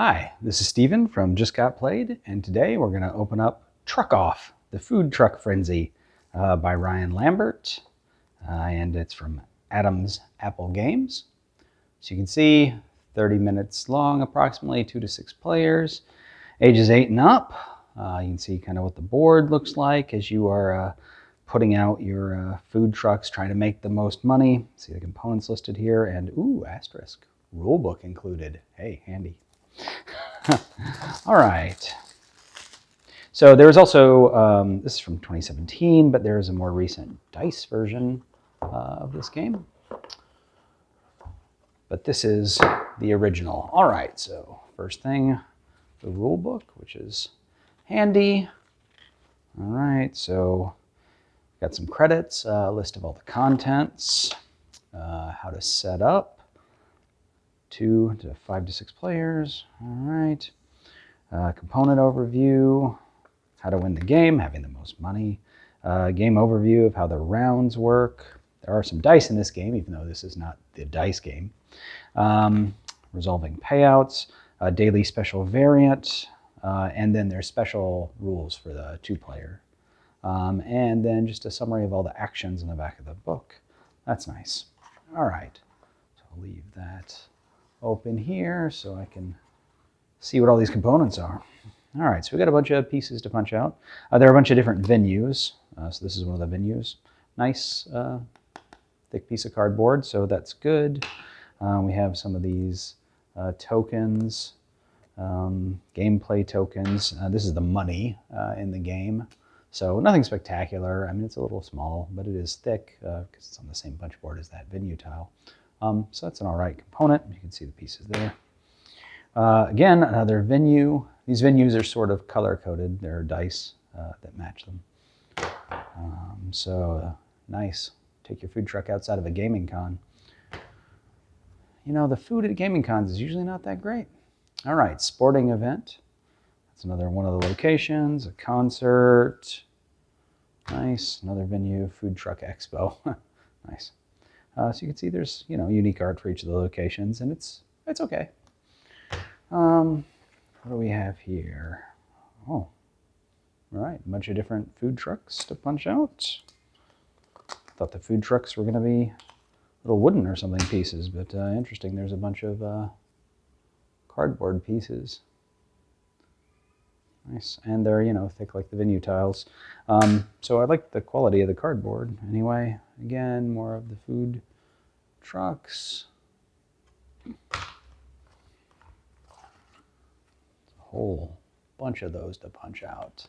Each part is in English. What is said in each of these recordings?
Hi, this is Steven from Just Got Played, and today we're going to open up Truck Off, the Food Truck Frenzy by Ryan Lambert, and it's from Adam's Apple Games. So you can see 30 minutes long, approximately 2 to 6 players, ages 8 and up. You can see kind of what the board looks like as you are putting out your food trucks, trying to make the most money. See the components listed here, and ooh, asterisk, rulebook included. Hey, handy. All right. So there's also, this is from 2017, but there is a more recent dice version of this game. But this is the original. All right, so first thing, the rule book, which is handy. All right, so got some credits, a list of all the contents, how to set up. 2 to 5 to 6 players. All right. Component overview, how to win the game, having the most money. Game overview of how the rounds work. There are some dice in this game, even though this is not the dice game. Resolving payouts, daily special variant, and then there's special rules for the 2-player. And then just a summary of all the actions in the back of the book. That's nice. All right. So I'll leave that open here so I can see what all these components are. All right, so we got a bunch of pieces to punch out. There are a bunch of different venues. So this is one of the venues. Nice thick piece of cardboard, so that's good. We have some of these tokens, gameplay tokens. This is the money in the game. So nothing spectacular. I mean, it's a little small, but it is thick because it's on the same punch board as that venue tile. So that's an all right component. You can see the pieces there. Again, another venue. These venues are sort of color-coded. There are dice that match them. Nice. Take your food truck outside of a gaming con. You know, the food at gaming cons is usually not that great. All right, sporting event. That's another one of the locations. A concert. Nice. Another venue. Food truck expo. Nice. So you can see there's, unique art for each of the locations, and it's okay. What do we have here? Oh, all right, a bunch of different food trucks to punch out. Thought the food trucks were going to be little wooden or something pieces, but interesting. There's a bunch of cardboard pieces. Nice, and they're, thick like the venue tiles. So I like the quality of the cardboard. Anyway, again, more of the food trucks. A whole bunch of those to punch out.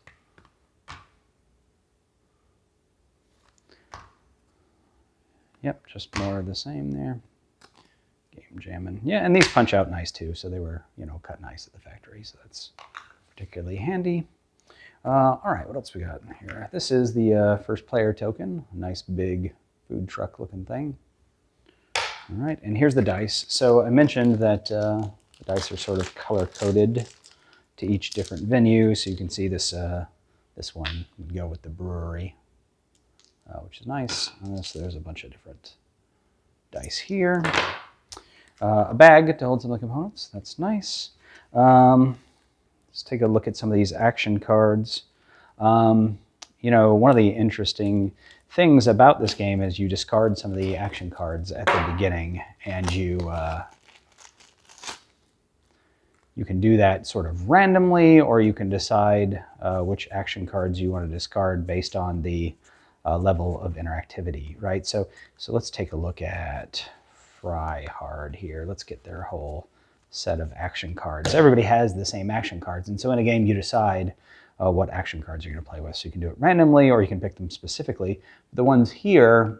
Yep, just more of the same there. Game jamming. Yeah, and these punch out nice too, so they were, cut nice at the factory, so that's particularly handy. All right, what else we got here? This is the first player token, a nice big food truck looking thing. All right, and here's the dice. So I mentioned that the dice are sort of color-coded to each different venue, so you can see this this one would go with the brewery, which is nice. So there's a bunch of different dice here. A bag to hold some of the components. That's nice. Let's take a look at some of these action cards. One of the interesting things about this game is you discard some of the action cards at the beginning, and you can do that sort of randomly, or you can decide which action cards you want to discard based on the level of interactivity, right? So let's take a look at Fry Hard here. Let's get their whole set of action cards. Everybody has the same action cards, and so in a game you decide what action cards you're going to play with. So you can do it randomly, or you can pick them specifically. The ones here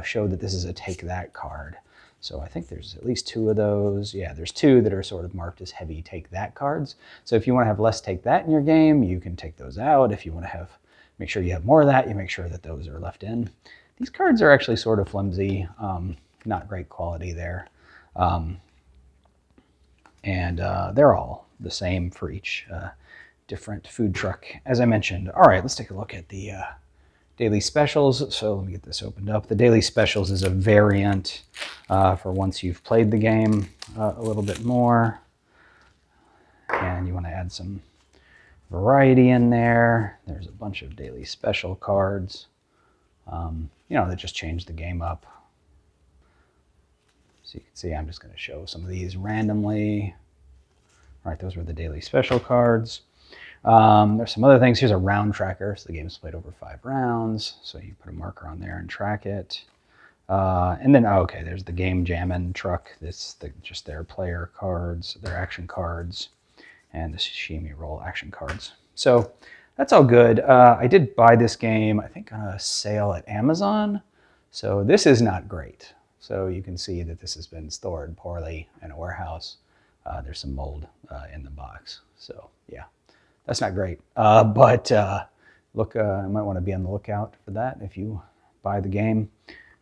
show that this is a Take That card. So I think there's at least 2 of those. Yeah, there's 2 that are sort of marked as heavy Take That cards. So if you want to have less Take That in your game, you can take those out. If you want to make sure you have more of that, you make sure that those are left in. These cards are actually sort of flimsy, not great quality there. And they're all the same for each different food truck, as I mentioned. All right, let's take a look at the daily specials. So let me get this opened up. The daily specials is a variant for once you've played the game a little bit more. and you want to add some variety in there. There's a bunch of daily special cards, you know, that just change the game up. So you can see I'm just going to show some of these randomly. All right, those were the daily special cards. There's some other things. Here's a round tracker. So the game's played over 5 rounds. So you put a marker on there and track it. And then, okay, there's the game jamming truck. This just their player cards, their action cards, and the sashimi roll action cards. So that's all good. I did buy this game, I think, on a sale at Amazon. So this is not great. So you can see that this has been stored poorly in a warehouse. There's some mold in the box. So yeah, that's not great. But look, I might want to be on the lookout for that if you buy the game.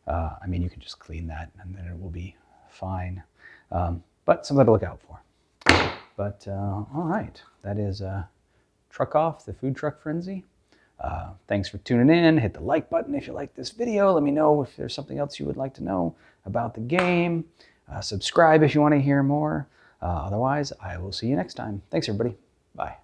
I mean, you can just clean that and then it will be fine. But something to look out for. But all right, that is Truck Off, the Food Truck Frenzy. Thanks for tuning in. Hit the like button if you like this video. Let me know if there's something else you would like to know about the game. Subscribe if you want to hear more. Otherwise, I will see you next time. Thanks, everybody. Bye.